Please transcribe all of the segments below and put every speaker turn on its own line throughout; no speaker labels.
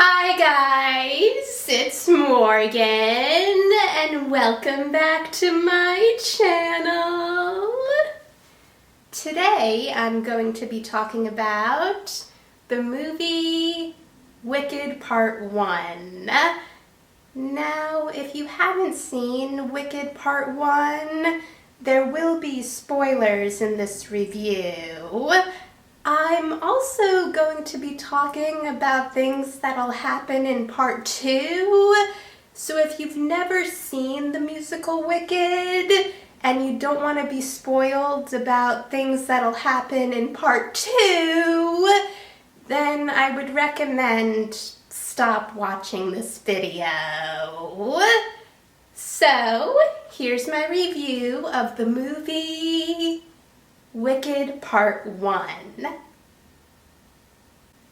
Hi guys, it's Morgan and welcome back to my channel. Today I'm going to be talking about the movie Wicked Part 1. Now, if you haven't seen Wicked Part 1, there will be spoilers in this review. I'm also going to be talking about things that'll happen in Part 2. So if you've never seen the musical Wicked and you don't want to be spoiled about things that'll happen in Part 2, then I would recommend stop watching this video. So, here's my review of the movie Wicked Part 1.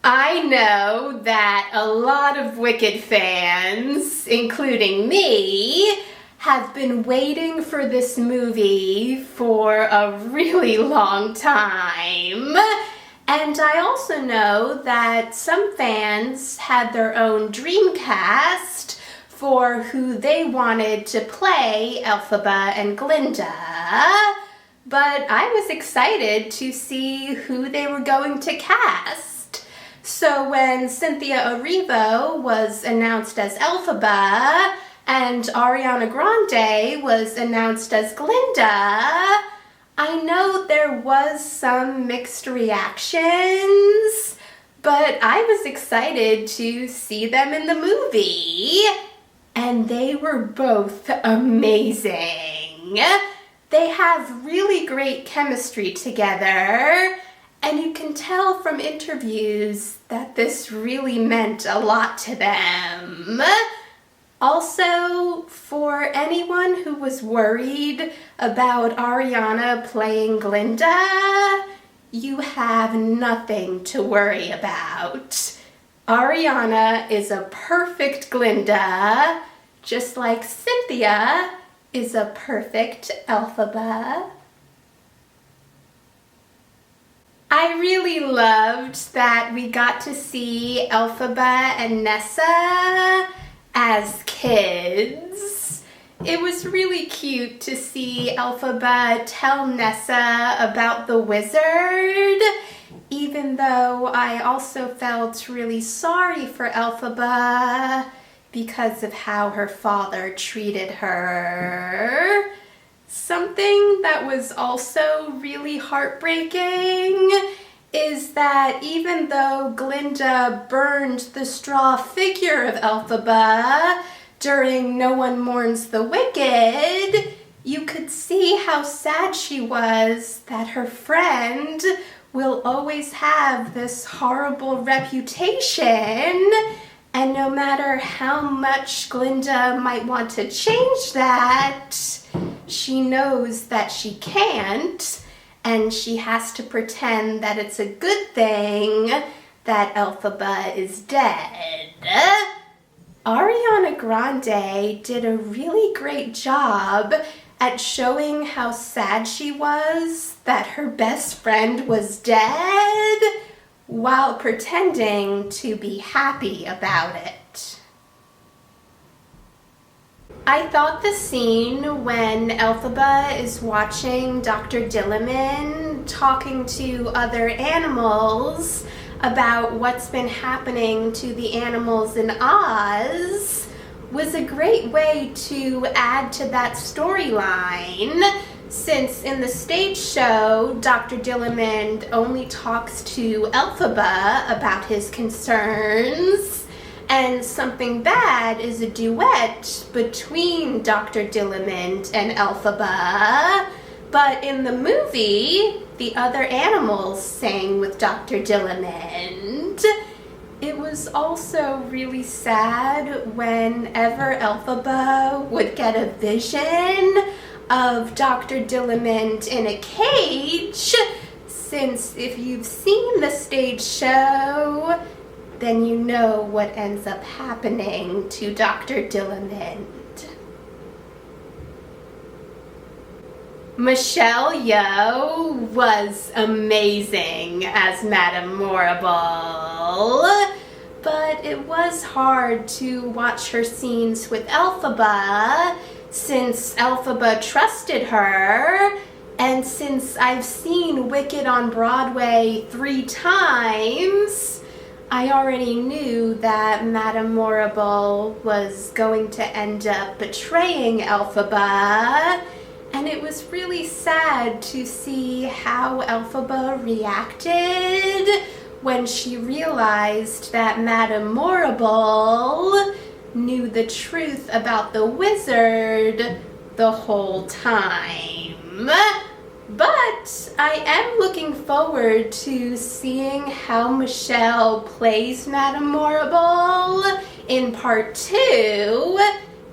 I know that a lot of Wicked fans, including me, have been waiting for this movie for a really long time. And I also know that some fans had their own dream cast for who they wanted to play Elphaba and Glinda. But I was excited to see who they were going to cast. So when Cynthia Erivo was announced as Elphaba and Ariana Grande was announced as Glinda, I know there was some mixed reactions, but I was excited to see them in the movie. And they were both amazing. They have really great chemistry together, and you can tell from interviews that this really meant a lot to them. Also, for anyone who was worried about Ariana playing Glinda, you have nothing to worry about. Ariana is a perfect Glinda, just like Cynthia is a perfect Elphaba. I really loved that we got to see Elphaba and Nessa as kids. It was really cute to see Elphaba tell Nessa about the wizard, even though I also felt really sorry for Elphaba because of how her father treated her. Something that was also really heartbreaking is that even though Glinda burned the straw figure of Elphaba during No One Mourns the Wicked, you could see how sad she was that her friend will always have this horrible reputation. And no matter how much Glinda might want to change that, she knows that she can't, and she has to pretend that it's a good thing that Elphaba is dead. Ariana Grande did a really great job at showing how sad she was that her best friend was dead, while pretending to be happy about it. I thought the scene when Elphaba is watching Dr. Dilliman talking to other animals about what's been happening to the animals in Oz was a great way to add to that storyline, since in the stage show, Dr. Dilliman only talks to Elphaba about his concerns, and Something Bad is a duet between Dr. Dilliman and Elphaba. But in the movie, the other animals sang with Dr. Dilliman. It was also really sad whenever Elphaba would get a vision of Dr. Dilliman in a cage, since if you've seen the stage show, then you know what ends up happening to Dr. Dilliman. Michelle Yeoh was amazing as Madame Morrible. but it was hard to watch her scenes with Elphaba since Elphaba trusted her, and since I've seen Wicked on Broadway 3 times, I already knew that Madame Morrible was going to end up betraying Elphaba, and it was really sad to see how Elphaba reacted when she realized that Madame Morrible knew the truth about the wizard the whole time. But I am looking forward to seeing how Michelle plays Madame Morrible in part 2,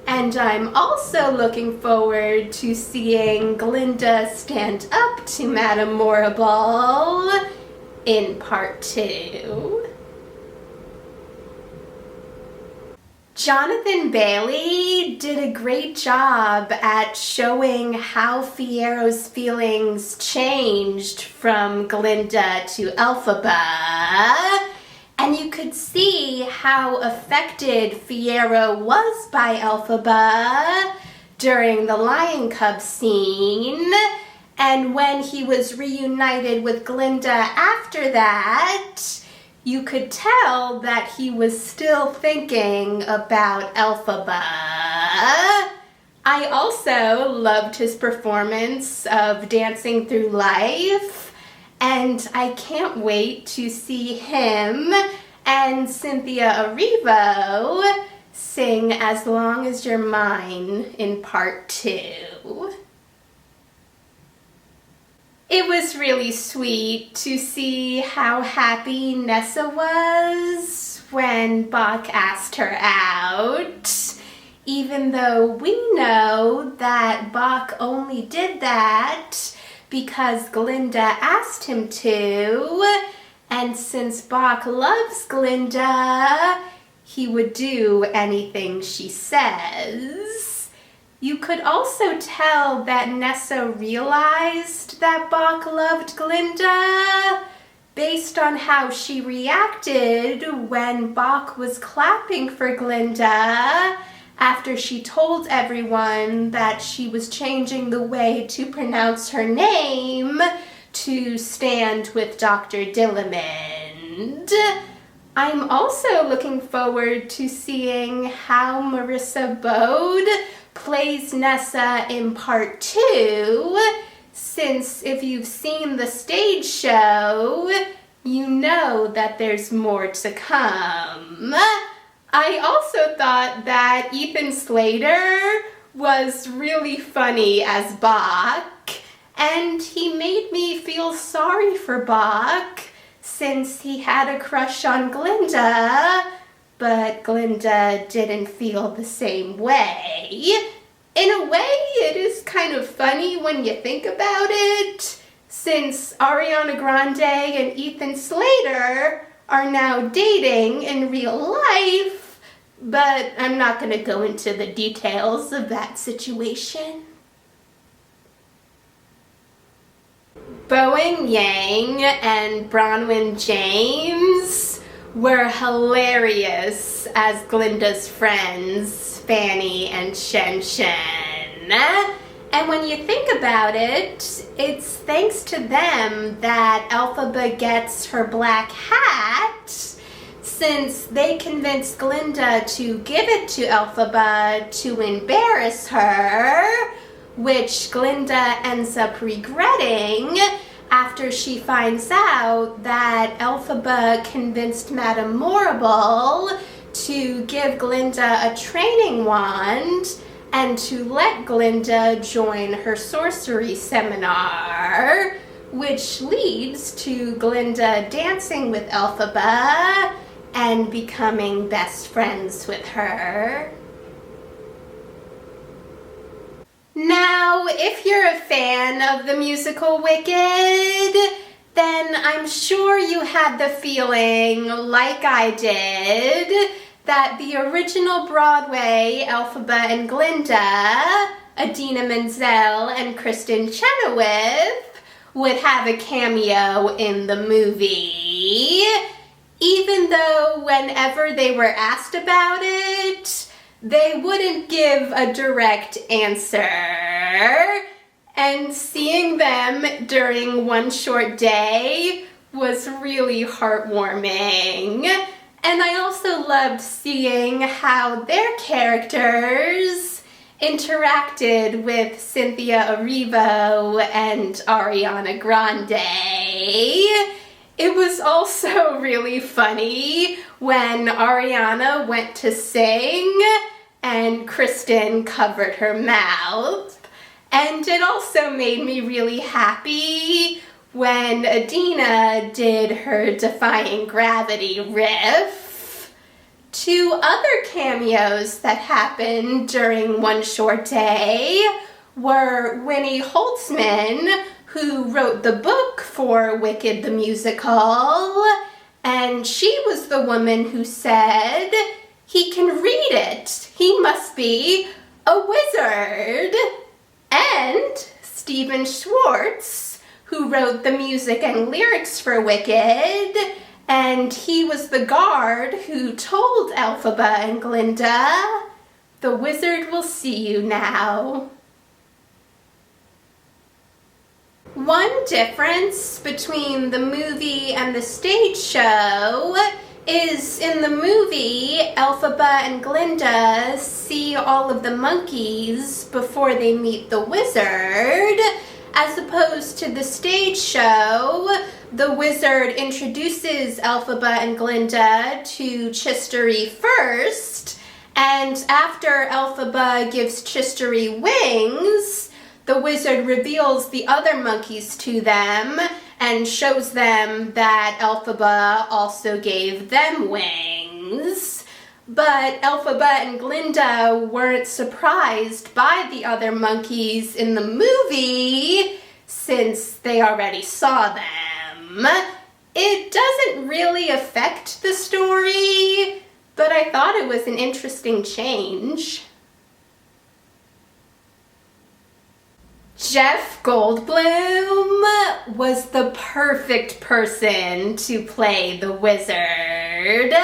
and I'm also looking forward to seeing Glinda stand up to Madame Morrible in part 2. Jonathan Bailey did a great job at showing how Fiyero's feelings changed from Glinda to Elphaba, and you could see how affected Fiyero was by Elphaba during the Lion Cub scene, and when he was reunited with Glinda after that, you could tell that he was still thinking about Elphaba. I also loved his performance of Dancing Through Life, and I can't wait to see him and Cynthia Erivo sing As Long As You're Mine in part 2. It was really sweet to see how happy Nessa was when Bach asked her out, even though we know that Bach only did that because Glinda asked him to, and since Bach loves Glinda, he would do anything she says. You could also tell that Nessa realized that Bach loved Glinda based on how she reacted when Bach was clapping for Glinda after she told everyone that she was changing the way to pronounce her name to stand with Dr. Dillamond. I'm also looking forward to seeing how Marissa Bode plays Nessa in part 2, since if you've seen the stage show, you know that there's more to come. I also thought that Ethan Slater was really funny as Bach, and he made me feel sorry for Bach since he had a crush on Glinda, but Glinda didn't feel the same way. In a way, it is kind of funny when you think about it, since Ariana Grande and Ethan Slater are now dating in real life, but I'm not going to go into the details of that situation. Bowen Yang and Bronwyn James were hilarious as Glinda's friends, Fanny and Shen Shen. And when you think about it, it's thanks to them that Elphaba gets her black hat, since they convinced Glinda to give it to Elphaba to embarrass her, which Glinda ends up regretting after she finds out that Elphaba convinced Madame Morrible to give Glinda a training wand and to let Glinda join her sorcery seminar, which leads to Glinda dancing with Elphaba and becoming best friends with her. Now, if you're a fan of the musical Wicked, then I'm sure you had the feeling, like I did, that the original Broadway Elphaba and Glinda, Idina Menzel and Kristen Chenoweth, would have a cameo in the movie. even though whenever they were asked about it, they wouldn't give a direct answer. And seeing them during one short day was really heartwarming. And I also loved seeing how their characters interacted with Cynthia Erivo and Ariana Grande. It was also really funny when Ariana went to sing and Kristen covered her mouth. And it also made me really happy when Adina did her Defying Gravity riff. Two other cameos that happened during one short day were Winnie Holtzman, who wrote the book for Wicked the Musical, and she was the woman who said, "He can read it. He must be a wizard." And Stephen Schwartz, who wrote the music and lyrics for Wicked, and he was the guard who told Elphaba and Glinda, "The wizard will see you now." One difference between the movie and the stage show is in the movie, Elphaba and Glinda see all of the monkeys before they meet the wizard, as opposed to the stage show, the wizard introduces Elphaba and Glinda to Chistery first, and after Elphaba gives Chistery wings, the wizard reveals the other monkeys to them and shows them that Elphaba also gave them wings. But Elphaba and Glinda weren't surprised by the other monkeys in the movie since they already saw them. It doesn't really affect the story, but I thought it was an interesting change. Jeff Goldblum was the perfect person to play the wizard,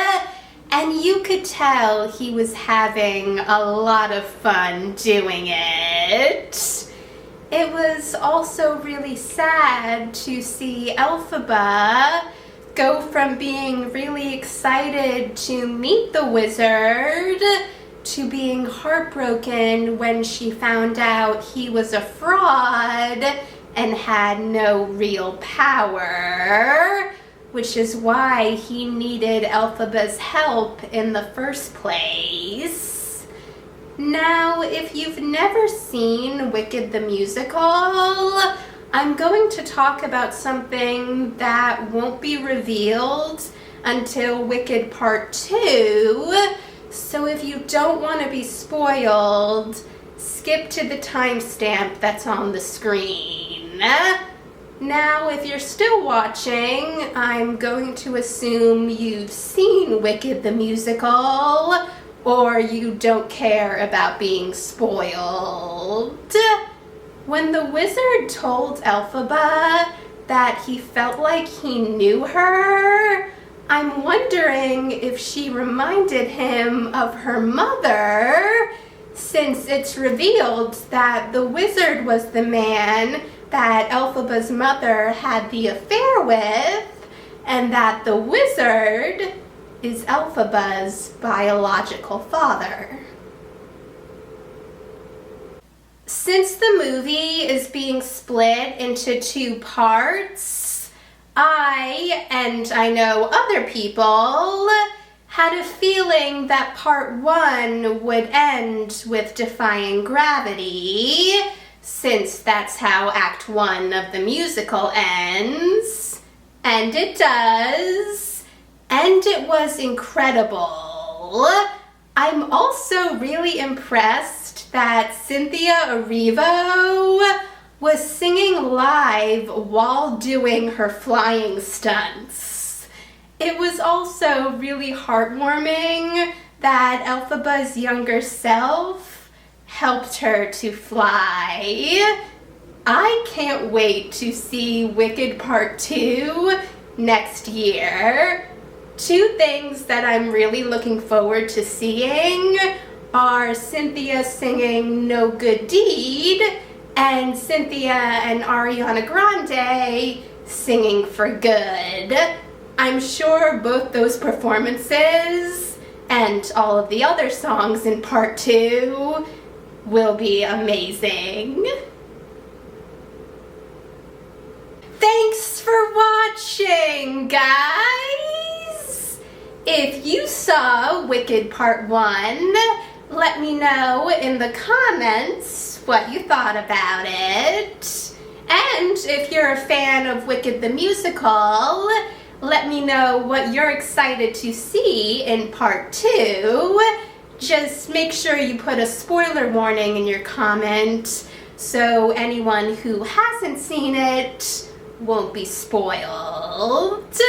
and you could tell he was having a lot of fun doing it. It was also really sad to see Elphaba go from being really excited to meet the wizard to being heartbroken when she found out he was a fraud and had no real power, which is why he needed Elphaba's help in the first place. Now, if you've never seen Wicked the Musical, I'm going to talk about something that won't be revealed until Wicked Part 2, so if you don't want to be spoiled, skip to the timestamp that's on the screen. Now, if you're still watching, I'm going to assume you've seen Wicked the Musical, or you don't care about being spoiled. When the wizard told Elphaba that he felt like he knew her, I'm wondering if she reminded him of her mother, since it's revealed that the wizard was the man that Elphaba's mother had the affair with, and that the wizard is Elphaba's biological father. Since the movie is being split into 2 parts, I know other people, had a feeling that part 1 would end with Defying Gravity, since that's how Act 1 of the musical ends. And it does. And it was incredible. I'm also really impressed that Cynthia Erivo was singing live while doing her flying stunts. It was also really heartwarming that Elphaba's younger self helped her to fly. I can't wait to see Wicked Part 2 next year. Two things that I'm really looking forward to seeing are Cynthia singing No Good Deed and Cynthia and Ariana Grande singing For Good. I'm sure both those performances and all of the other songs in part 2 will be amazing. Thanks for watching, guys! If you saw Wicked Part 1, let me know in the comments what you thought about it. And if you're a fan of Wicked the Musical, let me know what you're excited to see in Part 2. Just make sure you put a spoiler warning in your comment so anyone who hasn't seen it won't be spoiled.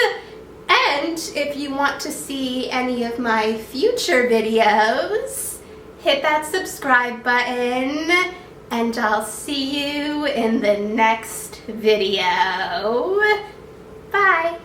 And if you want to see any of my future videos, hit that subscribe button, and I'll see you in the next video. Bye!